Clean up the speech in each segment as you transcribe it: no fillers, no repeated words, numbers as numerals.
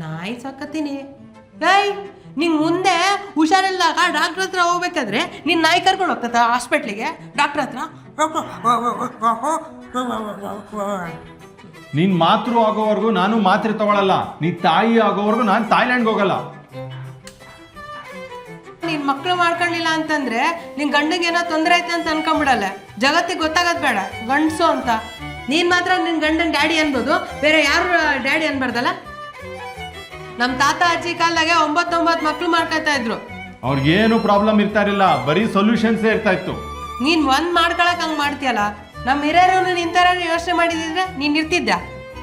ನಾಯಿ ಸಾಕತ್ತೀನಿ. ಏಯ್ ನಿಂಗೆ ಮುಂದೆ ಹುಷಾರಿಲ್ದಾಗ ಡಾಕ್ಟ್ರ್ ಹತ್ರ ಹೋಗ್ಬೇಕಾದ್ರೆ ನಿನ್ನ ನಾಯಿ ಕರ್ಕೊಂಡು ಹೋಗ್ತದ ಹಾಸ್ಪಿಟ್ಲಿಗೆ ಡಾಕ್ಟ್ರ್ ಹತ್ರ. ನೀನ್ ಮಾತೃ ಆಗೋವರೆಗೂ ನಾನು ಮಾತ್ರೆ ತಗೊಳಲ್ಲ, ನೀ ತಾಯಿ ಆಗೋವರೆಗೂ ನಾನು ಥಾಯ್ಲ್ಯಾಂಡ್ಗೆ ಹೋಗಲ್ಲ. ನಿನ್ ಮಕ್ಳು ಮಾಡ್ಕೊಂಡಿಲ್ಲ ಅಂತಂದ್ರೆ ನಿನ್ ಗಂಡಗೆ ಏನೋ ತೊಂದರೆ ಐತೆ ಅಂತ ಅನ್ಕೊಂಡ್ಬಿಡಲ್ಲ. ಜಗತ್ತಿಗೆ ಗೊತ್ತಾಗದ್ ಬೇಡ ಗಂಡಸು ಅಂತ. ನೀನ್ ಮಾತ್ರ ನಿನ್ ಗಂಡನ್ ಡ್ಯಾಡಿ ಅನ್ಬೋದು, ಬೇರೆ ಯಾರು ಡ್ಯಾಡಿ ಅನ್ಬಾರ್ದಲ್ಲ. ನಮ್ ತಾತ ಅಜ್ಜಿ ಕಾಲಾಗೆ 9 ಮಕ್ಳು ಮಾಡ್ಕೊತಾ ಇದ್ರು. ಅವ್ರಿಗೇನು ಪ್ರಾಬ್ಲಮ್ ಇರ್ತಾ ಇರಲಿಲ್ಲ, ಬರೀ ಸೊಲ್ಯೂಷನ್ಸೇ ಇರ್ತಾ ಇತ್ತು. ನೀನ್ ಒಂದ್ ಮಾಡ್ಕೊಳಕ್ ಹಂಗ್ ಮಾಡ್ತೀಯಲ್ಲ. ನಮ್ ಹಿರಿಯರು ನಿಂತರ ಯೋಚನೆ ಮಾಡಿದಿದ್ರೆ ನೀನ್ ಇರ್ತಿದ್ದ.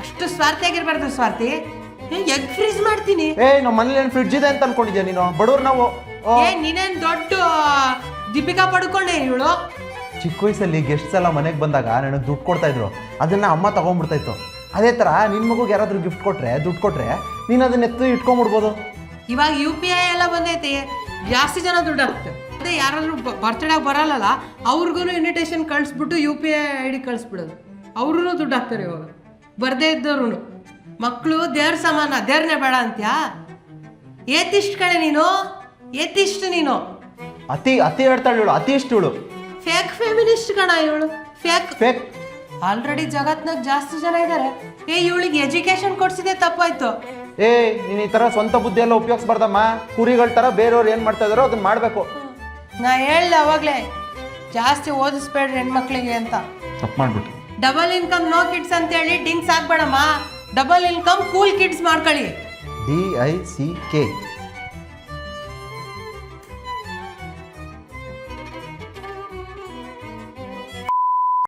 ಅಷ್ಟು ಸ್ವಾರ್ಥಿಯಾಗಿರ್ಬಾರ್ದು ಸ್ವಾರ್ಥಿ. ಎಗ್ ಫ್ರೀಜ್ ಮಾಡ್ತೀನಿ. ನಮ್ಮ ಮನೇಲಿ ಏನು ಫ್ರಿಡ್ಜ್ ಇದೆ ಅಂತ ಅನ್ಕೊಂಡಿದ್ಯಾ ನೀನು? ಬಡವ್ರು ನಾವು. ನೀನೇನ್ ದೊಡ್ಡ ದೀಪಿಕಾ ಪಡ್ಕೊಂಡೆ ಇವಳು. ಚಿಕ್ಕ ವಯಸ್ಸಲ್ಲಿ ಗೆಸ್ಟ್ಸ್ ಎಲ್ಲ ಮನೆಗೆ ಬಂದಾಗ ನನಗೆ ದುಡ್ಡು ಕೊಡ್ತಾ ಇದ್ರು, ಅದನ್ನ ಅಮ್ಮ ತಗೊಂಡ್ಬಿಡ್ತಾ ಇತ್ತು. ಅದೇ ಥರ ನಿನ್ನ ಮಗುಗೆ ಯಾರಾದರೂ ಗಿಫ್ಟ್ ಕೊಟ್ರೆ, ದುಡ್ಡು ಕೊಟ್ರೆ ನೀನು ಅದನ್ನ ಎತ್ತು ಇಟ್ಕೊಂಡ್ಬಿಡ್ಬೋದು. ಇವಾಗ UPI ಎಲ್ಲ ಬಂದೈತಿ, ಜಾಸ್ತಿ ಜನ ದುಡ್ಡು ಹಾಕ್ತಾರೆ. ಅದೇ ಯಾರಾದ್ರೂ ಬರ್ತ್ಡೇ ಬರಲ್ಲ ಅವ್ರಿಗೂ ಇನ್ವಿಟೇಷನ್ ಕಳಿಸ್ಬಿಟ್ಟು UPI ID ಕಳಿಸ್ಬಿಡೋದು. ಅವ್ರೂ ದುಡ್ಡು ಹಾಕ್ತಾರೆ. ಇವಾಗ ಬರ್ದೇ ಇದ್ದವ್ರು. ಮಕ್ಕಳು ದೇವ್ರ ಸಮಾನ, ದೇವ್ರನ್ನೇ ಬೇಡ ಅಂತ್ಯಾ? ಏತಿಷ್ಟು ಕಡೆ ನೀನು, ಏತಿಷ್ಟು ನೀನು. ಅತಿ ಹೇಳ್ತಾಳೆ ಇವಳು, ಅತಿ ಇಷ್ಟು ಇವಳು. ಫೇಕ್ ಫೆಮಿನಿಸ್ಟ್ ಕಣ ಇವಳು. ಫೇಕ್. ಆಲ್ರೆಡಿ ಜಗತ್ನಾಗ ಜಾಸ್ತಿ ಜನ ಇದ್ದಾರೆ. ಇವಳಿಗೆ ಎಜುಕೇಶನ್ ಕೊಡ್ಸಿದೆ ತಪ್ಪಾಯ್ತು. ನೀನು ಈ ಥರ ಸ್ವಂತ ಬುದ್ಧಿ ಎಲ್ಲ ಉಪಯೋಗಿಸ್ಬಾರ್ದಮ್ಮ. ಕುರಿಗಳ ಥರ ಬೇರೆಯವ್ರು ಏನು ಮಾಡ್ತಾ ಇದಾರೋ ಅದನ್ನ ಮಾಡಬೇಕು. ನಾ ಹೇಳ್ದೆ ಅವಾಗಲೇ, ಜಾಸ್ತಿ ಓದಿಸ್ಬೇಡ್ರಿ ಹೆಣ್ಮಕ್ಳಿಗೆ ಅಂತ. ತಪ್ಪು ಮಾಡ್ಬಿಟ್ಟು ಡಬಲ್ ಇನ್ಕಮ್ ನೋ ಕಿಡ್ಸ್ ಅಂತೇಳಿ ಡಿಂಗ್ಸ್ ಆಗ್ಬೇಡಮ್ಮ. ಡಬಲ್ ಇನ್ಕಮ್ ಕೂಲ್ ಕಿಡ್ಸ್ ಮಾಡ್ಕೊಳ್ಳಿ. DICK